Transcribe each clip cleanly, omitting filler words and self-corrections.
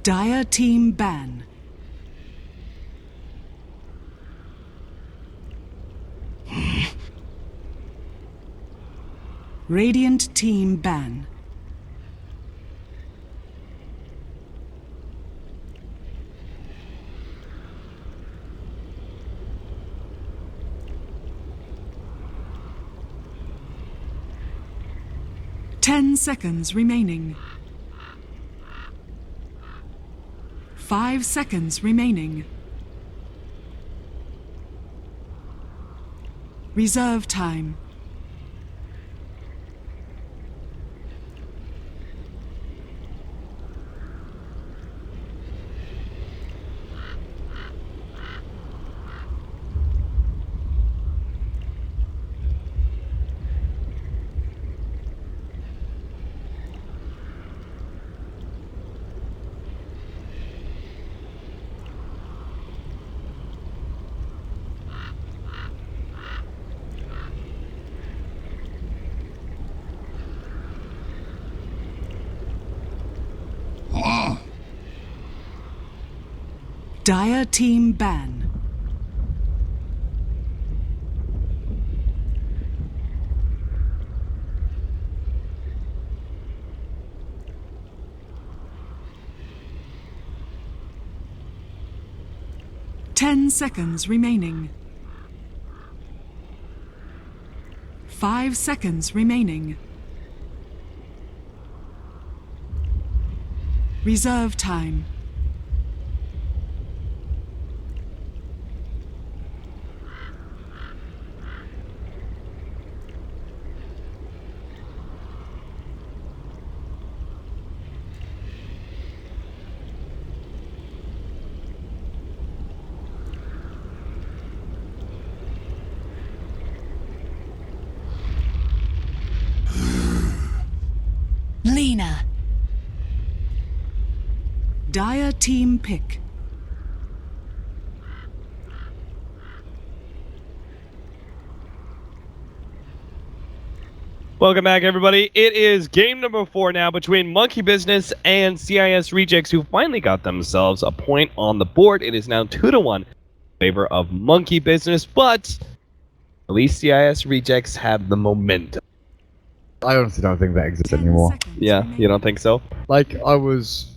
Dire team ban. Radiant team ban. Ten seconds remaining. 5 seconds remaining. Reserve time. Dire team ban. Ten seconds remaining. 5 seconds remaining. Reserve time. Lena. Dire team pick. Welcome back, everybody. It is game number 4 now between Monkey Business and CIS Rejects, who finally got themselves a point on the board. It is now 2-1 in favor of Monkey Business, but at least CIS Rejects have the momentum. I honestly don't think that exists anymore. Yeah, you don't think so? Like, I was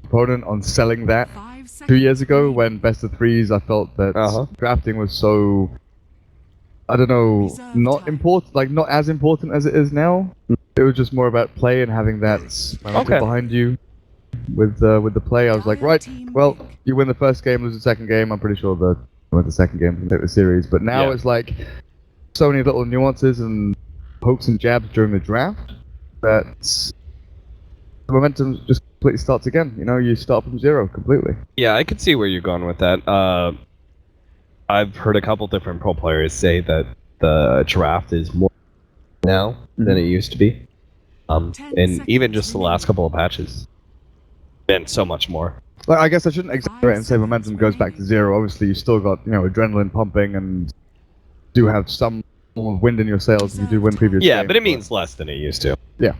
proponent on selling that 5 seconds 2 years ago when best of threes, I felt that drafting was so, I don't know, not important, like not as important as it is now. It was just more about play and having that momentum behind you with the play. I was like, right, well, you win the first game, lose the second game. I'm pretty sure you win the second game to take the series. But now it's like so many little nuances and pokes and jabs during the draft that the momentum just completely starts again. You know, you start from zero completely. Yeah, I could see where you're going with that. I've heard a couple different pro players say that the draft is more now than it used to be. And even just the last couple of patches, been so much more. Like, I guess I shouldn't exaggerate and say momentum goes back to zero. Obviously, you still got, you know, adrenaline pumping and do have some wind in your sails if you do win previous games. Yeah, but it means less than it used to. Yeah.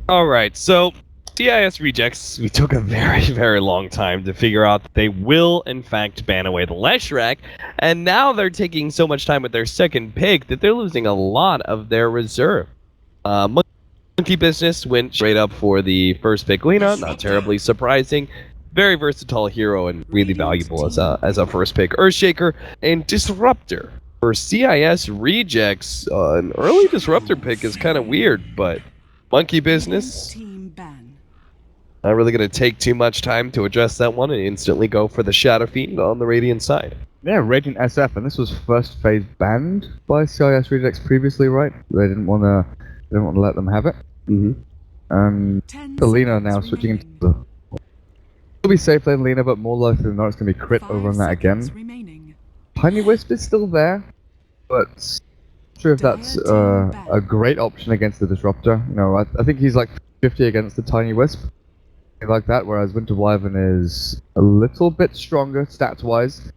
Alright, so CIS Rejects, we took a very, very long time to figure out that they will, in fact, ban away the Leshrac, and now they're taking so much time with their second pick that they're losing a lot of their reserve. Monkey Business went straight up for the first pick Lena, not terribly surprising. Very versatile hero and really valuable as a first pick Earthshaker, and Disruptor. For CIS Rejects, an early Disruptor pick is kind of weird, but Monkey Business, not really going to take too much time to address that one and instantly go for the Shadow Fiend on the Radiant side. Yeah, Radiant SF, and this was first phase banned by CIS Rejects previously, right? They didn't want to let them have it. Lena now switching into the... It'll be safe lane Lena, but more likely than not it's going to be crit over on that again. Tiny Wisp is still there, but not sure if that's a great option against the Disruptor. You know, I think he's like 50 against the Tiny Wisp, like that, whereas Winter Wyvern is a little bit stronger stats-wise.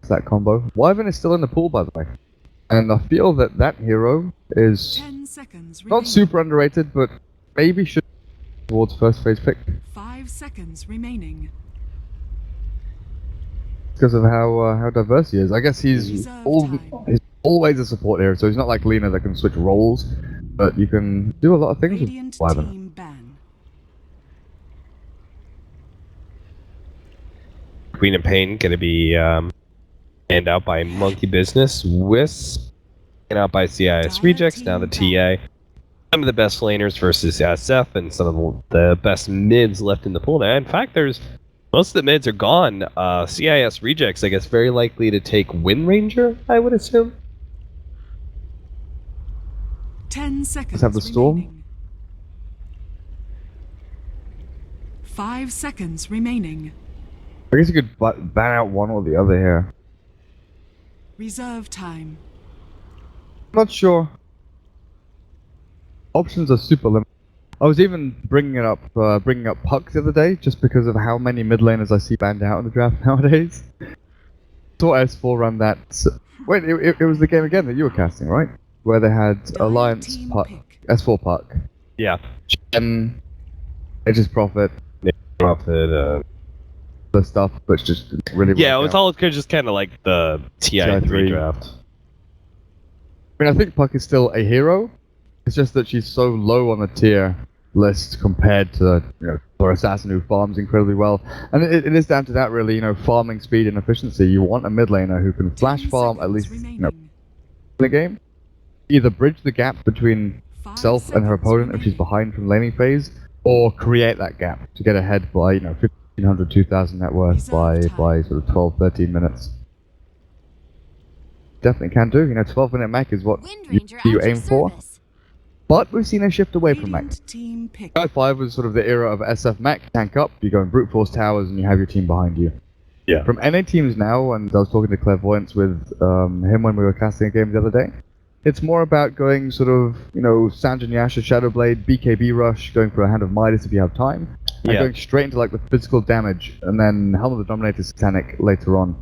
That combo. Wyvern is still in the pool, by the way. And I feel that that hero is 10 seconds not remaining. super underrated, but maybe should towards first phase pick 5 seconds remaining. because of how diverse he is. I guess he's Reserve time. he's always a support hero, so he's not like Lena that can switch roles, but you can do a lot of things Radiant with Wyvern. team ban. Queen of Pain going to be banned out by Monkey Business. Wisp banned out by CIS Rejects. Now the TA. Some of the best laners versus SF, and some of the best mids left in the pool. Now, in fact, there's most of the mids are gone. CIS Rejects, I guess, very likely to take Wind Ranger, I would assume. 10 seconds have the storm. remaining. 5 seconds remaining. I guess you could ban out one or the other here. Reserve time. Not sure. Options are super limited. I was even bringing up Puck the other day just because of how many mid laners I see banned out in the draft nowadays. Saw S4 run that. Wait, it was the game again that you were casting, right? Where they had Alliance team Puck, pick. S4 Puck, Yeah. and Aegis Prophet, Profit, the stuff, but it's just really. yeah, it worked was out. all just kind of like the TI3 TI3 draft. I mean, I think Puck is still a hero. It's just that she's so low on the tier list compared to, for assassin who farms incredibly well. And it is down to that really, farming speed and efficiency. You want a mid laner who can flash 10 farm at seconds least, remaining. in the game. Either bridge the gap between 5 herself and her seconds opponent if she's remaining. behind from laning phase, or create that gap to get ahead by, 1,500, 2,000 net worth by Reserve time. sort of 12, 13 minutes. Definitely can do. 12-minute mech is what Wind you Ranger at your aim for. service. But we've seen a shift away from mech. Radiant team pick. CI5 was sort of the era of SF mech, tank up, you go in brute force towers and you have your team behind you. Yeah. From NA teams now, and I was talking to Clairvoyance with him when we were casting a game the other day, it's more about going sort of, Sanjin Yasha, Shadowblade, BKB Rush, going for a Hand of Midas if you have time, and Yeah. going straight into like the physical damage, and then Helm of the Dominator Satanic later on.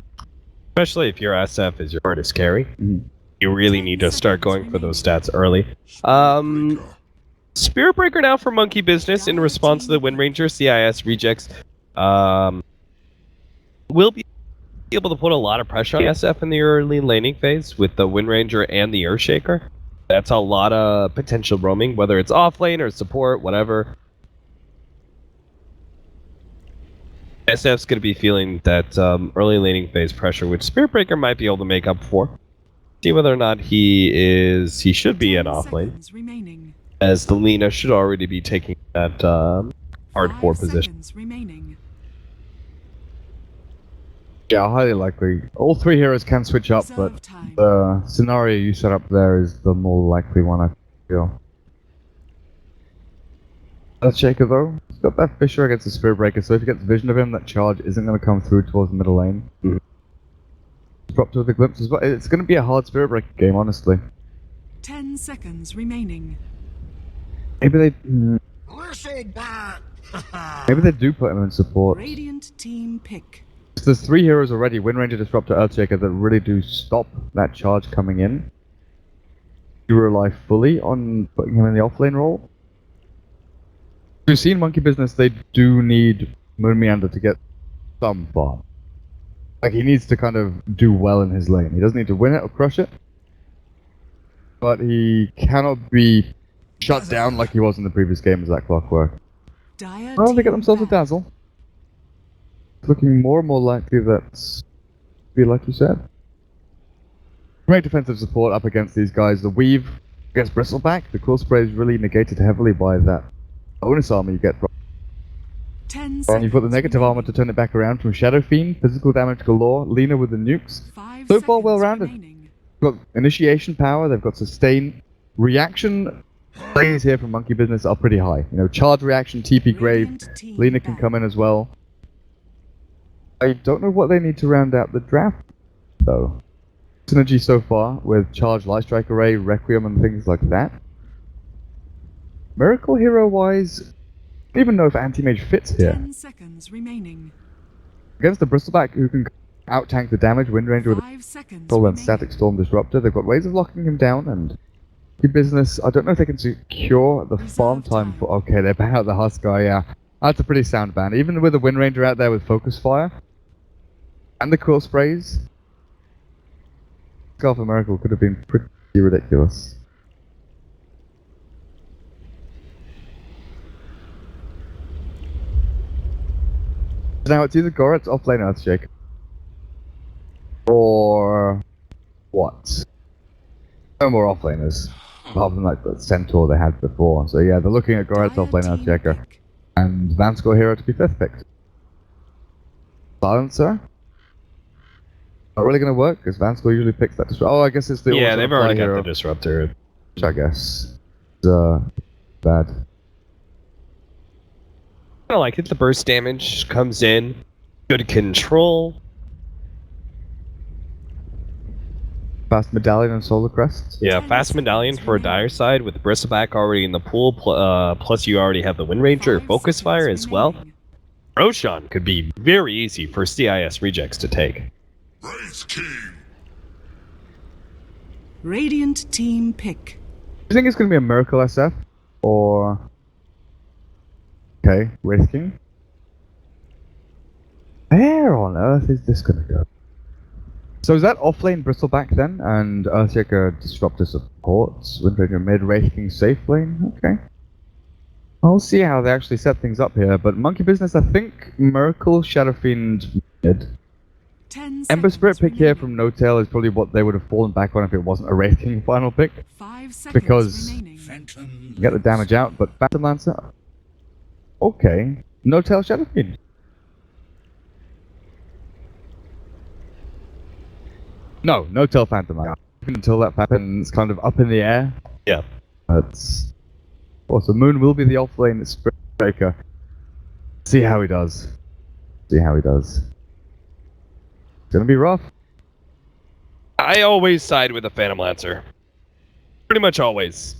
Especially if your SF is your hardest carry. Mhm. You really need to start going for those stats early. Spirit Breaker now for Monkey Business in response to the Wind Ranger. CIS Rejects will be able to put a lot of pressure on the SF in the early laning phase with the Wind Ranger and the Earthshaker. That's a lot of potential roaming, whether it's off lane or support, whatever. SF's going to be feeling that early laning phase pressure, which Spirit Breaker might be able to make up for. See whether or not he should be 10 an off lane, seconds remaining. as the Lena should already be taking that 5 hardcore position. seconds remaining. Yeah, highly likely. All three heroes can switch up, Reserve but time. the scenario you set up there is the more likely one, I feel. Earthshaker though, he's got that Fisher against the Spirit Breaker, so if he gets vision of him, that charge isn't going to come through towards the middle lane. Mhm. Drop to the glimpses, but it's going to be a hard Spirit Breaker game, honestly. 10 seconds remaining. Maybe they do put him in support. Radiant team pick. There's three heroes already, Wind Ranger, Disruptor, Earthshaker, that really do stop that charge coming in. You rely fully on putting him in the offlane role. We've seen Monkey Business, they do need Moon Meander to get some farm. Like, he needs to kind of do well in his lane. He doesn't need to win it or crush it, but he cannot be shut down like he was in the previous game as that Clockwork. Dire Well, they get team themselves a ban. dazzle. It's looking more and more likely that's be like you said. Great defensive support up against these guys. The weave against Bristleback. The cool spray is really negated heavily by that bonus armor you get from. 10 seconds And you've got the negative armor to remaining. turn it back around from Shadow Fiend, physical damage galore, Lena with the nukes. 5 So far, seconds well-rounded. remaining. They've got initiation power, they've got sustain. Reaction plays here from Monkey Business are pretty high. Charge reaction, TP Grave, Radiant team Lena can ban. come in as well. I don't know what they need to round out the draft, though. Synergy so far with Charge, Light Strike Array, Requiem, and things like that. Miracle Hero-wise, I don't even know if Anti-Mage fits here. 10 seconds remaining. Against the Bristleback, who can out-tank the damage. Wind Ranger with 5 seconds control and remaining. Static Storm Disruptor. They've got ways of locking him down, and Monkey Business, I don't know if they can secure the farm time for... Okay, they ban out the Husk guy, yeah. That's a pretty sound ban. Even with the Wind Ranger out there with Focus Fire and the Quill Sprays, Scarf of Miracle could have been pretty ridiculous. Now it's either Goret's offlane Earthshake or what? No more offlaners, apart from like the Centaur they had before. So yeah, they're looking at Goret's offlane Earthshaker and Vanscore Hero to be 5th picked. Silencer? Not really going to work because Vanscore usually picks that disruptor. Oh, I guess it's the Yeah, they've already got hero, the disruptor. which I guess is bad. I don't like it. The burst damage comes in. Good control. Fast Medallion and Solar Crest. Yeah, fast medallion for a dire side with Bristleback already in the pool. Plus, you already have the Wind Ranger or 5 Focus Fire seconds as well. remaining. Roshan could be very easy for CIS rejects to take. Wraith King. Radiant team pick. Do you think it's going to be a Miracle SF or? Okay, Wraith King. Where on earth is this going to go? So is that offlane Bristleback then, and Earthshaker Disruptor supports, Wind Ranger mid, Wraith King safe lane? Okay. I'll see how they actually set things up here, but Monkey Business, I think Miracle, Shadow Fiend mid. 10 Ember Spirit seconds pick here remaining. from No Tail is probably what they would have fallen back on if it wasn't a Wraith King final pick. 5 seconds Because- remaining. Phantom. Get the damage out, but Phantom Lancer. Okay. No Tail Shadow Fiend. No Tail Phantom Lancer. Until that Phantom's kind of up in the air. Yeah. That's. Oh, so Moon will be the offlane Spirit Breaker. See how he does. See how he does. It's gonna be rough. I always side with the Phantom Lancer. Pretty much always.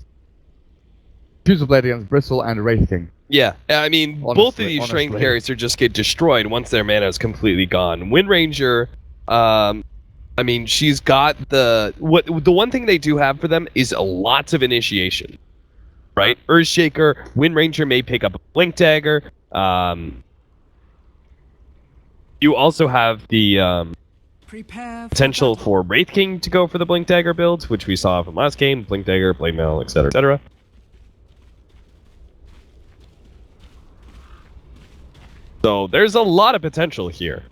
Fusel Blade against Bristle and Wraith King. Yeah, I mean, both of these strength carries are just get destroyed once their mana is completely gone. Wind Ranger, I mean, she's got the one thing they do have for them is lots of initiation, right? Earthshaker, Wind Ranger may pick up a Blink Dagger. You also have the Prepare for potential battle. for Wraith King to go for the Blink Dagger builds, which we saw from last game. Blink Dagger, Blade Mail, etc., etc. So there's a lot of potential here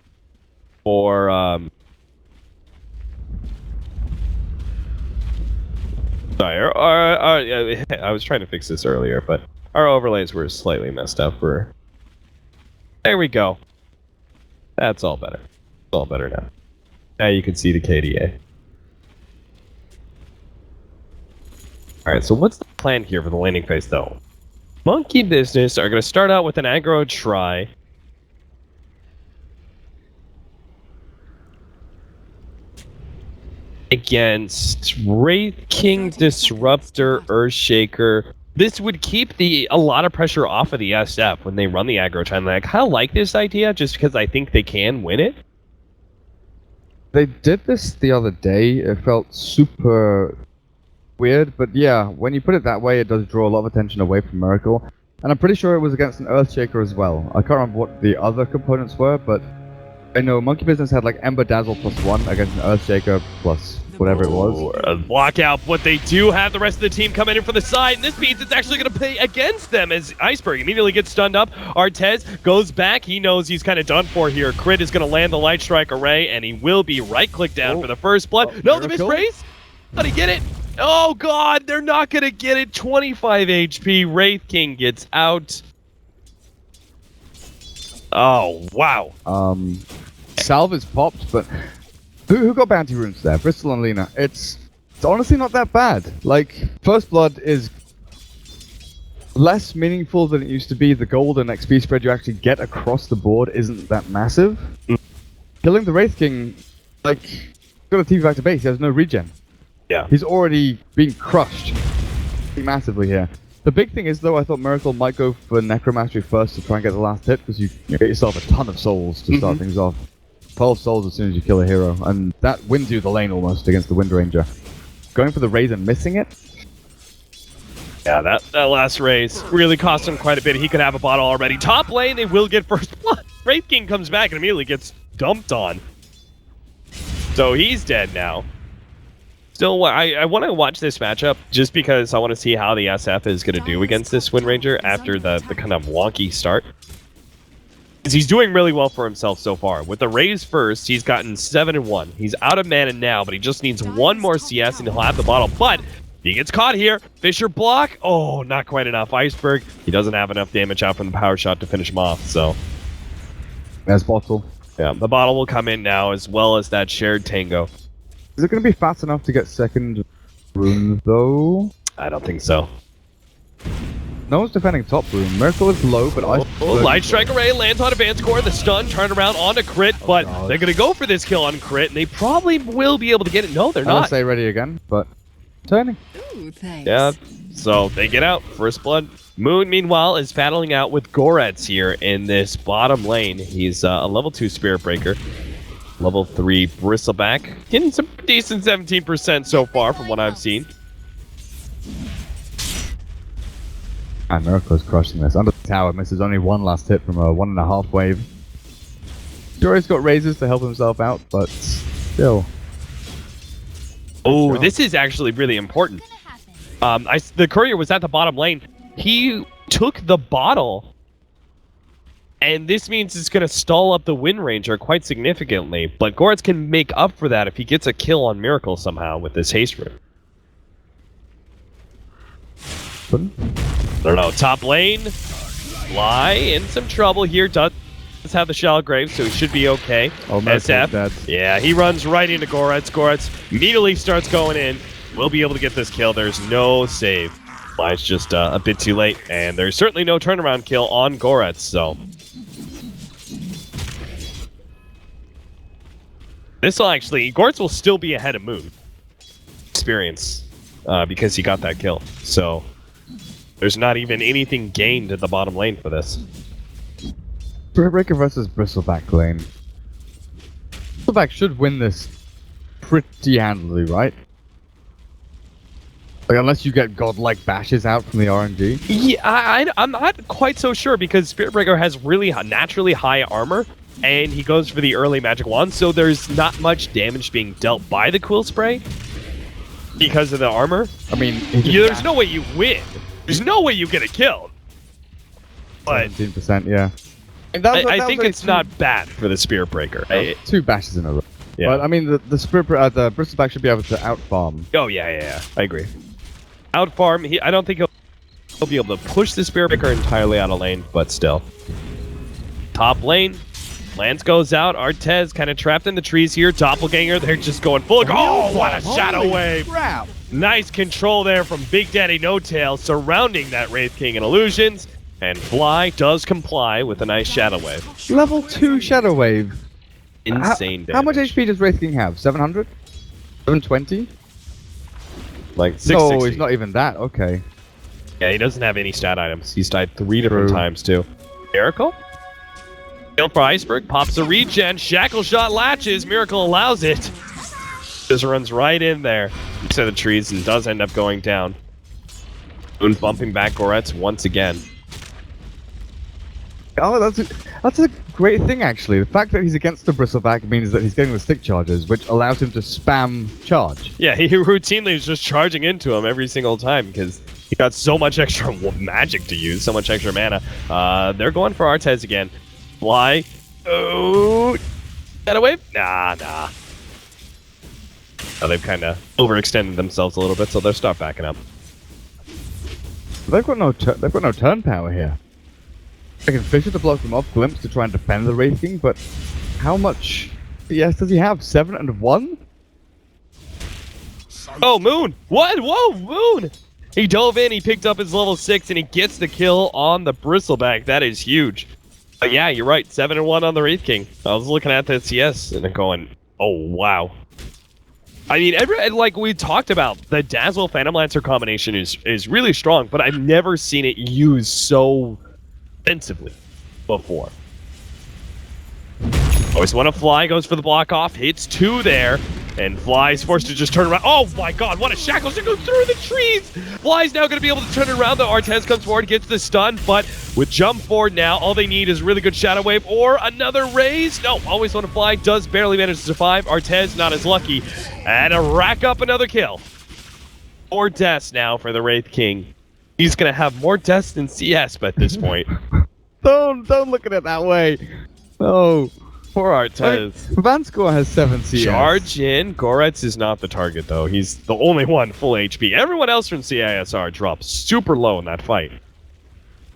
for sorry, I was trying to fix this earlier, but our overlays were slightly messed up. There we go. That's all better. It's all better now. Now you can see the KDA. Alright, so what's the plan here for the laning phase, though? Monkey Business are going to start out with an aggro try. Against Wraith King, Disruptor, Earthshaker. This would keep a lot of pressure off of the SF when they run the aggro try. And I kind of like this idea just because I think they can win it. They did this the other day. It felt super weird, but yeah, when you put it that way, it does draw a lot of attention away from Miracle. And I'm pretty sure it was against an Earthshaker as well. I can't remember what the other components were, but I know Monkey Business had like Ember Dazzle +1 against an Earthshaker plus whatever it was. Lockout, but they do have the rest of the team coming in from the side, and this means it's actually going to play against them as Iceberg immediately gets stunned up. Artez goes back. He knows he's kind of done for here. Crit is going to land the Light Strike Array, and he will be right-click down for the first blood. No, the Miracle? mispraise? How'd he get it? Oh, God, they're not going to get it. 25 HP. Wraith King gets out. Oh, wow. Salve is popped, but who got bounty runes there? Bristol and Lena. It's honestly not that bad. Like, First Blood is less meaningful than it used to be. The gold and XP spread you actually get across the board isn't that massive. Killing the Wraith King, like, got a TV back to base. He has no regen. Yeah. He's already been crushed massively here. The big thing is, though, I thought Miracle might go for Necromancy first to try and get the last hit, because you get yourself a ton of souls to start things off. 12 souls as soon as you kill a hero, and that wins you the lane almost against the Wind Ranger. Going for the raise and missing it? Yeah, that last raise really cost him quite a bit. He could have a bottle already. Top lane, they will get first blood. Wraith King comes back and immediately gets dumped on. So he's dead now. Still, I want to watch this matchup just because I want to see how the SF is going to do against this Wind Ranger after the kind of wonky start. Because he's doing really well for himself so far. With the raise first, he's gotten 7-1. He's out of mana now, but he just needs one more CS and he'll have the bottle. But he gets caught here. Fisher block. Oh, not quite enough. Iceberg. He doesn't have enough damage out from the power shot to finish him off, so. There's bottle. Yeah, the bottle will come in now as well as that shared tango. Is it going to be fast enough to get second rune, though? I don't think so. No one's defending top rune. Miracle is low, but Light Strike Array lands on Advanced Core. The stun turned around onto crit, but they're going to go for this kill on crit, and they probably will be able to get it. No, they're not. I'll say ready again, but turning. Ooh, thanks. Yeah, so they get out. First blood. Moon, meanwhile, is battling out with Goretz here in this bottom lane. He's a level 2 Spirit Breaker. Level 3 Bristleback. Getting some decent 17% so far from what I've seen. And Miracle is crushing this. Under the tower, misses only one last hit from a 1.5 wave. Sure, he's got raises to help himself out, but still. Oh, this is actually really important. The courier was at the bottom lane. He took the bottle, and this means it's going to stall up the Wind Ranger quite significantly. But Goretz can make up for that if he gets a kill on Miracle somehow with this haste rune. I don't know. Top lane, Fly in some trouble here. Does have the Shallow Grave, so he should be okay. Oh, SF. Yeah, he runs right into Goretz. Goretz immediately starts going in. We'll be able to get this kill. There's no save. Fly's just a bit too late, and there's certainly no turnaround kill on Goretz, so. This will actually, Goretz will still be ahead of Moon. Experience, because he got that kill. So, there's not even anything gained at the bottom lane for this. Spirit Breaker versus Bristleback lane. Bristleback should win this pretty handily, right? Like, unless you get godlike bashes out from the RNG. Yeah, I'm not quite so sure because Spirit Breaker has really naturally high armor, and he goes for the early magic wand, so there's not much damage being dealt by the Quill Spray because of the armor. I mean, there's no way you win. There's no way you get a kill. But 17%, yeah. I think it's not bad for the Spirit Breaker. 2 bashes in a row. Yeah. But I mean, the Bristleback should be able to outfarm. Oh yeah. I agree. Outfarm. I don't think he'll be able to push the Spirit Breaker entirely out of lane, but still. Top lane. Lance goes out. Artez kind of trapped in the trees here. Doppelganger, they're just going full. Oh, what a shadow wave. Crap. Nice control there from Big Daddy No Tail surrounding that Wraith King and Illusions. And Fly does comply with a nice shadow wave. Level 2 shadow wave. Insane damage. How much HP does Wraith King have? 700? 720? Like 660. No, he's not even that. Okay. Yeah, he doesn't have any stat items. He's died 3 different times, too. Miracle? Kill for Iceberg. Pops a regen. Shackle shot latches. Miracle allows it. Just runs right in there to the trees and does end up going down. Moon bumping back Goretz once again. Oh, that's a great thing, actually. The fact that he's against the Bristleback means that he's getting the stick charges, which allows him to spam charge. Yeah, he routinely is just charging into him every single time because he got so much extra magic to use, so much extra mana. They're going for Artez again. Fly. Oh. That a wave? Nah. Now they've kind of overextended themselves a little bit, so they'll start backing up. They've got no turn power here. I can Fisher to block them off, Glimpse to try and defend the Wraith King, but how much CS does he have? 7 and 1? Oh, Moon! What? Whoa, Moon! He dove in, he picked up his level 6, and he gets the kill on the Bristleback. That is huge. But yeah, you're right. 7 and 1 on the Wraith King. I was looking at the CS and going, oh, wow. I mean, like we talked about, the Dazzle Phantom Lancer combination is really strong, but I've never seen it used so offensively before. Always want to fly, goes for the block off, hits 2 there, and Fly's forced to just turn around. Oh my god, what a shackle to go through the trees! Fly's now going to be able to turn it around, though. Artez comes forward, gets the stun, but with jump forward now, all they need is really good Shadow Wave or another raise. No, always want to fly, does barely manage to survive. Artez not as lucky, and a rack up another kill. 4 deaths now for the Wraith King. He's going to have more deaths than CS at this point. Don't look at it that way. No. Poor Artez. Vanscore has 7 CS. Charge in. Goretz is not the target, though. He's the only one full HP. Everyone else from CISR dropped super low in that fight.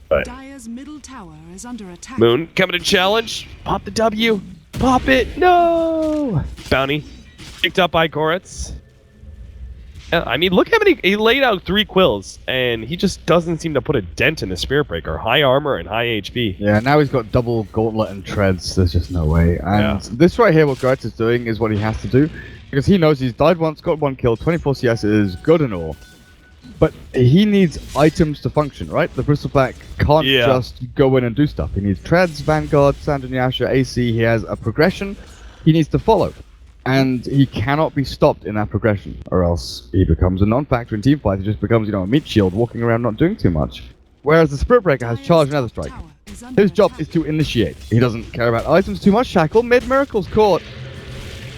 But Dire's middle tower is under attack. Moon coming to challenge. Pop the W. Pop it. No. Bounty picked up by Goretz. Yeah, I mean, look how many... He laid out 3 quills, and he just doesn't seem to put a dent in the Spirit Breaker. High armor and high HP. Yeah, now he's got double gauntlet and treads. There's just no way. And this right here, what Goretz is doing, is what he has to do. Because he knows he's died once, got 1 kill, 24 CS is good and all. But he needs items to function, right? The Bristleback can't just go in and do stuff. He needs treads, Vanguard, Sandranyasha, AC. He has a progression he needs to follow. And he cannot be stopped in that progression, or else he becomes a non-factor in teamfight. He just becomes, a meat shield walking around not doing too much. Whereas the Spirit Breaker has charge and other strike. His job is to initiate. He doesn't care about items too much. Shackle, mid-miracles caught.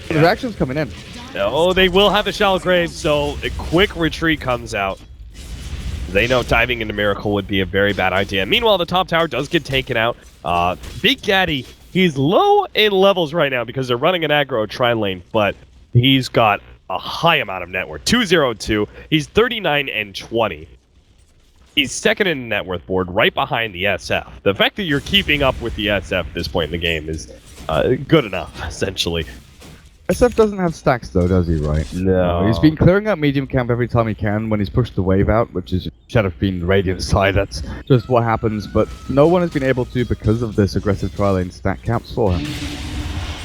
The reaction's coming in. No, they will have the shallow grave, so a quick retreat comes out. They know diving into Miracle would be a very bad idea. Meanwhile, the top tower does get taken out. Big Daddy, he's low in levels right now because they're running an aggro tri-lane, but he's got a high amount of net worth. 202. He's 39 and 20. He's second in net worth board, right behind the SF. The fact that you're keeping up with the SF at this point in the game is good enough, essentially. SF doesn't have stacks though, does he, right? No. He's been clearing out medium camp every time he can when he's pushed the wave out, which is Shadow Fiend Radiant side. That's just what happens, but no one has been able to because of this aggressive tri-lane stack caps for him.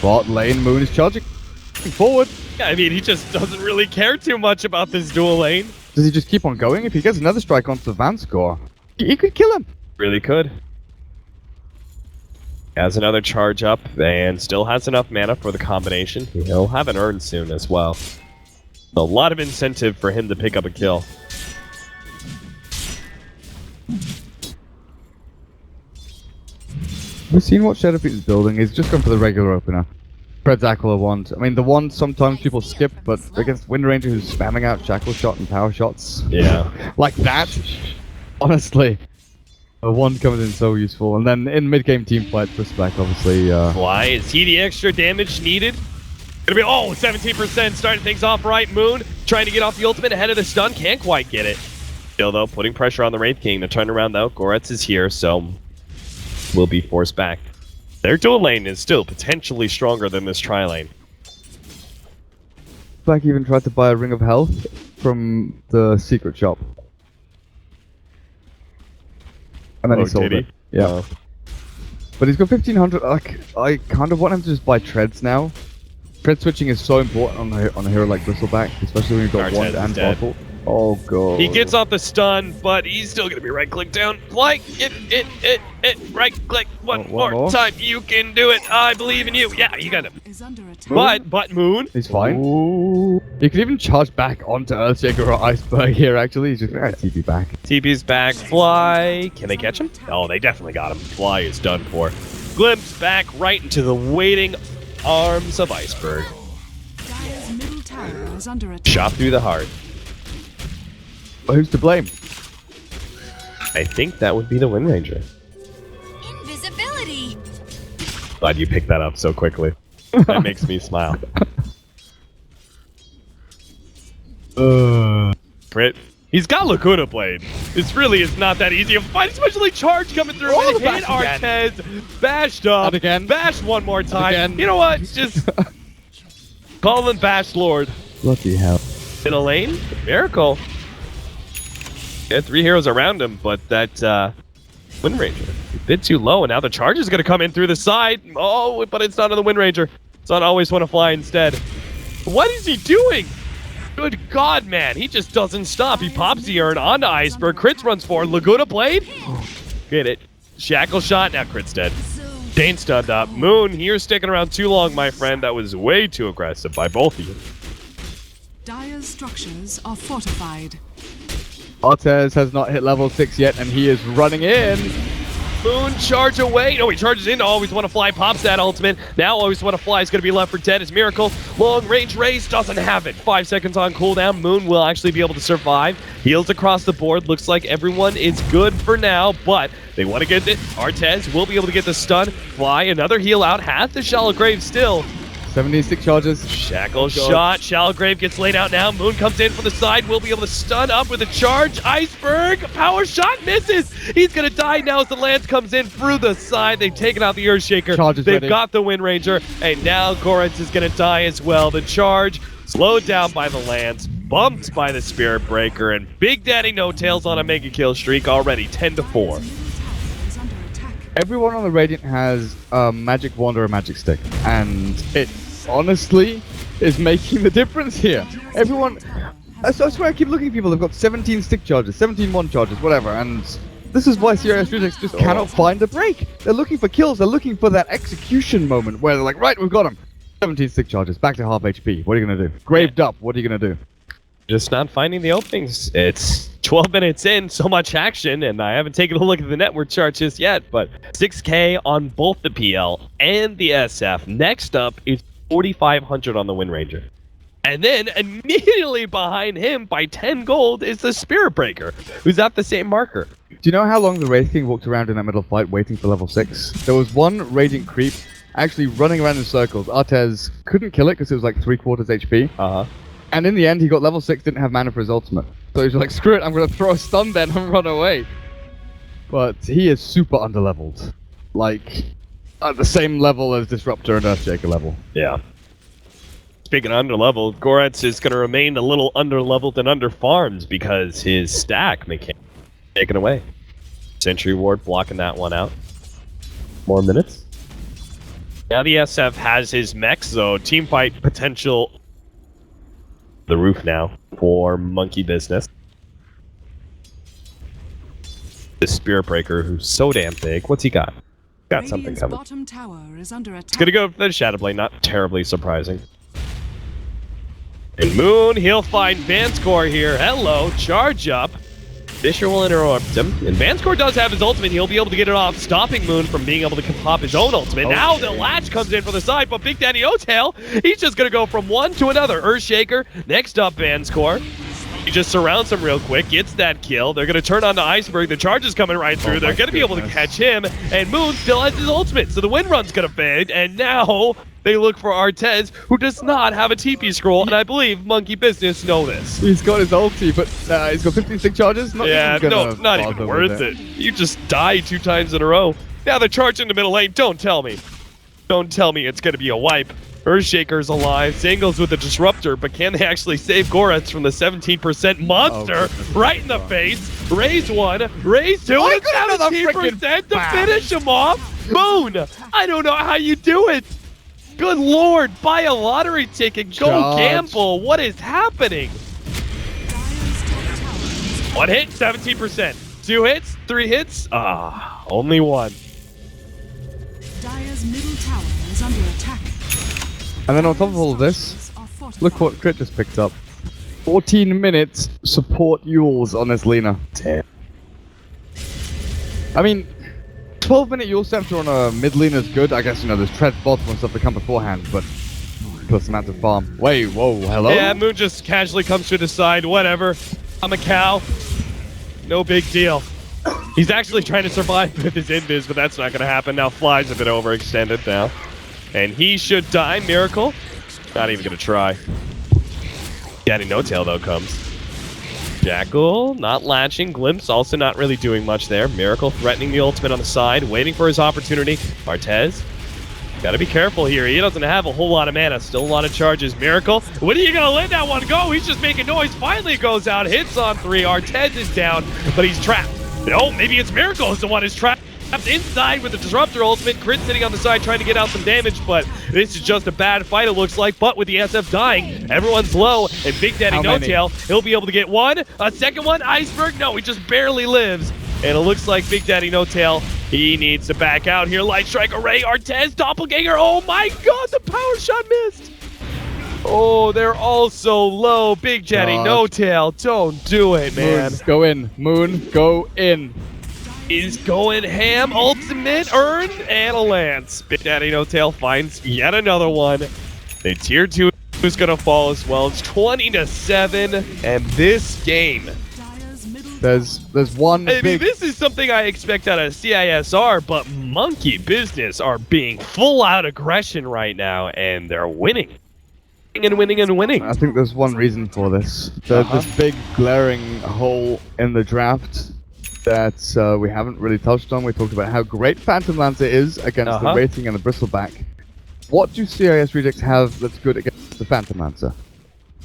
Bot lane, Moon is charging forward. Yeah, I mean, he just doesn't really care too much about this dual lane. Does he just keep on going? If he gets another strike onto the Vanscore, he could kill him. Really could. Has another charge up and still has enough mana for the combination. He'll have an urn soon as well. A lot of incentive for him to pick up a kill. We've seen what Shadow Fiend is building. He's just gone for the regular opener. Spreads Aquila wand. I mean, the wand sometimes people skip, but against Wind Ranger who's spamming out Shackle Shot and Power Shots. Yeah. Like that. Honestly. A wand comes in so useful. And then in mid-game team fight, Bristleback obviously... Why is he the extra damage needed? Gonna be, 17%, starting things off right. Moon trying to get off the ultimate ahead of the stun, can't quite get it. Still though, putting pressure on the Wraith King to turn around though. Goretz is here, so will be forced back. Their dual lane is still potentially stronger than this tri-lane. Black even tried to buy a Ring of Health from the secret shop. And then he sold it. Yeah. Oh. But he's got 1500. I kind of want him to just buy treads now. Tread switching is so important on a hero like Bristleback, especially when you've got wand and bottle. Oh god. He gets off the stun, but he's still gonna be right click down. Like it, right click one more time. You can do it. I believe in you. Yeah, you got him. Is under attack. But Moon. He's fine. Ooh. He could even charge back onto Earthshaker or Iceberg here, actually. He's just gonna TP back. TP's back. Fly. Can they catch him? Oh, they definitely got him. Fly is done for. Glimpse back right into the waiting arms of Iceberg. Dire's middle tower is under attack. Shot through the heart. But who's to blame? I think that would be the Wind Ranger. Invisibility. Glad you picked that up so quickly. That makes me smile. Crit. He's got Laguna Blade. This really is not that easy of a fight, especially charge coming through. Oh, And hit Artez. Bashed up. And again. Bashed one more time. Again. You know what? Just call him Bash Lord. Bloody hell. In a lane? Miracle. Yeah, 3 heroes around him, but that Wind Ranger a bit too low, and now the charge is going to come in through the side. Oh, but it's not on the Wind Ranger. It's on Always Want to Fly instead. What is he doing? Good God, man. He just doesn't stop. He pops the urn onto Iceberg. Crits runs forward. Laguna Blade. Get it. Shackle shot. Now Crit's dead. Dane stunned up. Moon, you're sticking around too long, my friend. That was way too aggressive by both of you. Dire's structures are fortified. Artez has not hit level 6 yet, and he is running in. Moon, charge away. No, he charges in. Always want to fly. Pops that ultimate. Now always want to fly is going to be left for dead. It's Miracle. Long range race doesn't have it. 5 seconds on cooldown. Moon will actually be able to survive. Heals across the board. Looks like everyone is good for now, but they want to get it. Artez will be able to get the stun. Fly. Another heal out. Has the Shallow Grave still. 76 charges. Shackle shot. Shallow Grave gets laid out now. Moon comes in from the side. Will be able to stun up with a charge. Iceberg. Power shot misses. He's going to die now as the Lance comes in through the side. They've taken out the Earthshaker. They've got the Wind Ranger. And now Goretz is going to die as well. The charge slowed down by the Lance. Bumped by the Spirit Breaker. And Big Daddy No Tails on a mega kill streak already. 10-4. Everyone on the Radiant has a magic wand or a magic stick. And it honestly is making the difference here. Everyone, I swear I keep looking at people, they've got 17 stick charges, 17 wand charges, whatever, and this is why CIS Rejects just cannot find a break. They're looking for kills, they're looking for that execution moment where they're like, right, we've got him. 17 stick charges, back to half HP, what are you going to do? Graved up, what are you going to do? Just not finding the openings. It's 12 minutes in, so much action, and I haven't taken a look at the network chart just yet, but 6K on both the PL and the SF. Next up is 4,500 on the Wind Ranger. And then immediately behind him by 10 gold is the Spirit Breaker, who's at the same marker. Do you know how long the Wraith King walked around in that middle fight waiting for level 6? There was one Radiant creep actually running around in circles. Artez couldn't kill it because it was like 3/4 HP. And in the end, he got level 6, didn't have mana for his ultimate. So he's like, screw it, I'm going to throw a stun then and run away. But he is super underleveled. Like, at the same level as Disruptor and Earthshaker level. Yeah. Speaking of underleveled, Goretz is going to remain a little underleveled and underfarmed because his stack mechanic taken away. Sentry Ward blocking that one out. More minutes. Now the SF has his mechs, though. Teamfight potential. The roof now for Monkey Business. The Spirit Breaker, who's so damn big. What's he got? Got something coming. Bottom tower is under attack. It's gonna go for the Shadowblade, not terribly surprising. And Moon, he'll find Vanscore here. Hello, charge up. Fisher will interrupt him. And Vanscore does have his ultimate. He'll be able to get it off, stopping Moon from being able to pop his own ultimate. Okay. Now the latch comes in from the side, but Big Daddy O-Tail, he's just gonna go from one to another. Earthshaker, next up Vanscore. He just surrounds him real quick, gets that kill. They're going to turn on the Iceberg. The charge is coming right through. They're going to be able to catch him. And Moon still has his ultimate. So the Wind Run's going to fade. And now they look for Artez, who does not have a TP scroll. And I believe Monkey Business know this. He's got his ulti, but he's got 15 stick charges? Not not even worth it. You just die 2 times in a row. Now they're charging the middle lane. Don't tell me. Don't tell me it's going to be a wipe. Earthshaker's alive, Singles with the Disruptor, but can they actually save Goretz from the 17% monster right in the face? Raise 1, raise 2, and 17% to finish him off? Moon, I don't know how you do it. Good lord, buy a lottery ticket, go gamble. What is happening? 1 hit, 17%. 2 hits, 3 hits, only 1. Dire's middle tower is under attack. And then on top of all of this, look what Crit just picked up. 14 minutes support Yules on this Lina. Damn. I mean, 12-minute Yule Scepter on a mid Lina is good. I guess, you know, there's Tread bottom and stuff that come beforehand, but plus amount of farm. Wait, whoa, hello? Yeah, Moon just casually comes to the side, whatever. I'm a cow. No big deal. He's actually trying to survive with his invis, but that's not going to happen. Now Fly's a bit overextended now. And he should die. Miracle. Not even going to try. Daddy No Tail, though, comes. Jackal, not latching. Glimpse also not really doing much there. Miracle threatening the ultimate on the side, waiting for his opportunity. Artez. Gotta be careful here. He doesn't have a whole lot of mana. Still a lot of charges. Miracle. When are you going to let that one go? He's just making noise. Finally goes out. Hits on 3. Artez is down, but he's trapped. No, maybe it's Miracle who's the one who's trapped. Inside with the Disruptor ultimate. Crit sitting on the side trying to get out some damage, but this is just a bad fight, it looks like. But with the SF dying, everyone's low, and Big Daddy No Tail, he'll be able to get one. A second one, Iceberg, no, he just barely lives. And it looks like Big Daddy No Tail He needs to back out here. Light Strike Array, Artez, Doppelganger. Oh my god, the power shot missed. Oh, they're all so low. Big Jetty, no tail. Don't do it, man. Moon, go in. Moon, go in. He's going ham. Ultimate earned and a lance. Big Daddy No Tail finds yet another one. The tier 2 is going to fall as well. It's 20-7, and this game. There's one I big... mean, this is something I expect out of CISR, but Monkey Business are being full-out aggression right now, and they're winning. And winning and winning. I think there's one reason for this. There's this big glaring hole in the draft that we haven't really touched on. We talked about how great Phantom Lancer is against the Rating and the Bristleback. What do CIS Rejects have that's good against the Phantom Lancer?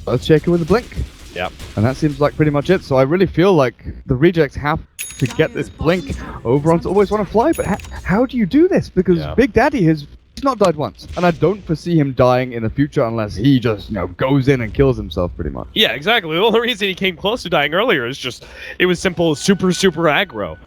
Earthshaker with a Blink. Yep. And that seems like pretty much it. So I really feel like the Rejects have to get this Blink over onto Always Wanna Fly. But how do you do this? Because Big Daddy he's not died once. And I don't foresee him dying in the future unless he just, you know, goes in and kills himself pretty much. Yeah, exactly. The only reason he came close to dying earlier is just, it was simple, super aggro.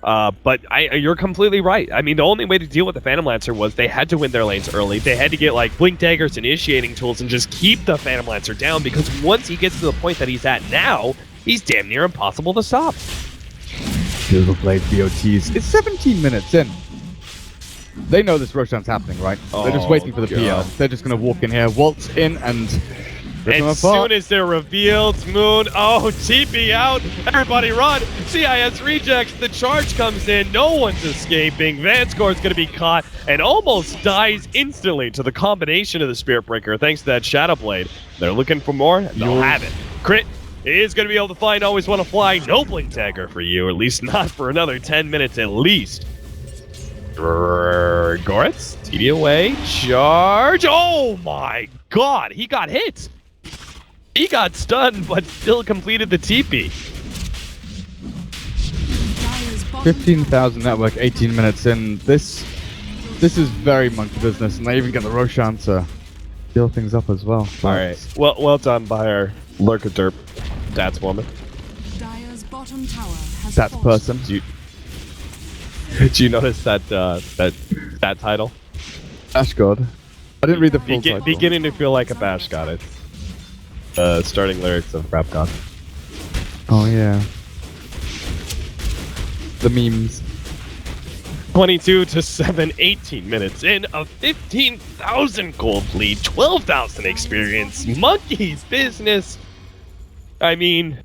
But you're completely right. I mean, the only way to deal with the Phantom Lancer was they had to win their lanes early. They had to get, like, Blink Daggers, initiating tools, and just keep the Phantom Lancer down, because once he gets to the point that he's at now, he's damn near impossible to stop. Silver Blade BOTs. It's 17 minutes in. They know this Roshan's happening, right? They're just waiting for the PL. They're just going to walk in here, waltz in, and... As soon as they're revealed, Moon, TP out, everybody run, CIS rejects, the charge comes in, no one's escaping, Vanscore's gonna be caught, and almost dies instantly to the combination of the Spirit Breaker, thanks to that Shadow Blade. They're looking for more, they'll have it. Crit is gonna be able to find Always Wanna Fly, no Blink Dagger for you, at least not for another 10 minutes at least. Goretz, TD away, charge, oh my god, he got hit! He got stunned, but still completed the TP. 15,000 network, 18 minutes in. This is very Monkey Business, and they even get the Roshan to deal things up as well. All right. Well done by our Lurker Derp stats woman. Stats person. Did you notice that title? Bash God. I didn't read the full title. Beginning to feel like a Bash God. It's starting lyrics of Rap God. Oh yeah. The memes. 22-7, 18 minutes in, a 15,000 gold lead, 12,000 experience, Monkey's Business. I mean,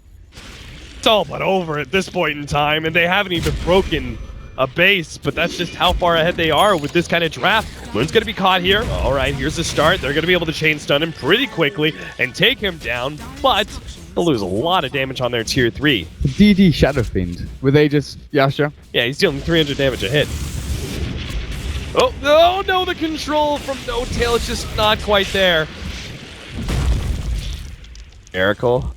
it's all but over at this point in time, and they haven't even broken a base, but that's just how far ahead they are with this kind of draft. Moon's going to be caught here. All right, here's the start. They're going to be able to chain stun him pretty quickly and take him down, but they'll lose a lot of damage on their tier 3. DD Shadow Fiend with Aegis Yasha. Yeah, he's dealing 300 damage a hit. Oh, no, the control from No Tail is just not quite there. Miracle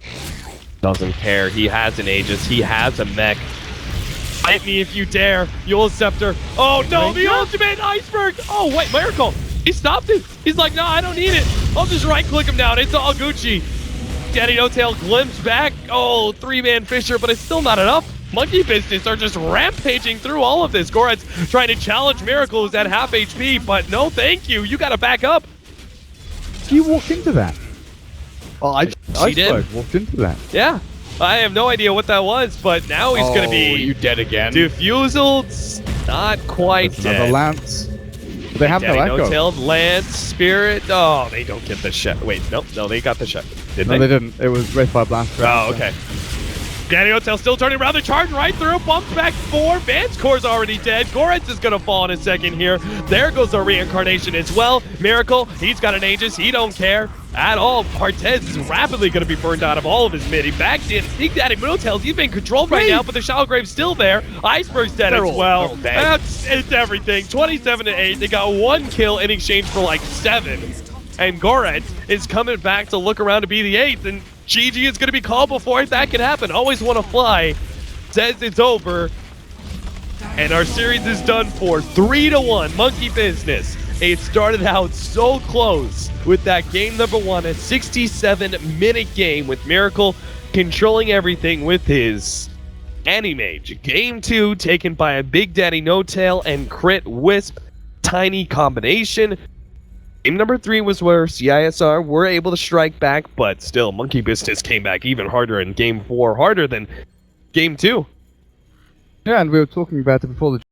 doesn't care. He has an Aegis. He has a mech. Fight me if you dare. Yule Scepter. Oh, no, the ultimate iceberg. Oh, wait, Miracle. He stopped it. He's like, no, I don't need it. I'll just right-click him down. It's all Gucci. Daddy No Tail glimpse back. Oh, 3-man Fisher, but it's still not enough. Monkey Business are just rampaging through all of this. Goretz trying to challenge Miracle, who's at half HP, but no thank you. You gotta back up. You walked into that. Oh, I did. Walked into that. Yeah. I have no idea what that was, but now he's gonna be... you dead again. Diffusal, not quite dead. Another Lance. They have no echo. No-tailed Lance, Spirit. Oh, they don't get the shot. Wait, no, they got the shot. Did they? No, they didn't. It was Wraithfire Blast. Oh, okay. Daddy Hotel still turning around. They're charging right through. Bumps back 4. Vanscore's already dead. Goretz is going to fall in a second here. There goes the reincarnation as well. Miracle, he's got an Aegis. He don't care at all. Partez is rapidly going to be burned out of all of his mid. He backed in. Sneak Daddy Moontails, he's been controlled right now, but the Shallow Grave's still there. Iceberg's dead as well. It's everything. 27-8. They got 1 kill in exchange for like 7. And Goretz is coming back to look around to be the 8th. And GG is going to be called before that can happen. Always Wanna Fly says it's over. And our series is done for 3-1. Monkey Business. It started out so close with that game number 1, a 67-minute game with Miracle controlling everything with his Anti-Mage. Game 2 taken by a Big Daddy No Tail and Crit Wisp. Tiny combination. Game number 3 was where CISR were able to strike back, but still, Monkey Business came back even harder in Game 4, harder than Game 2. Yeah, and we were talking about it before the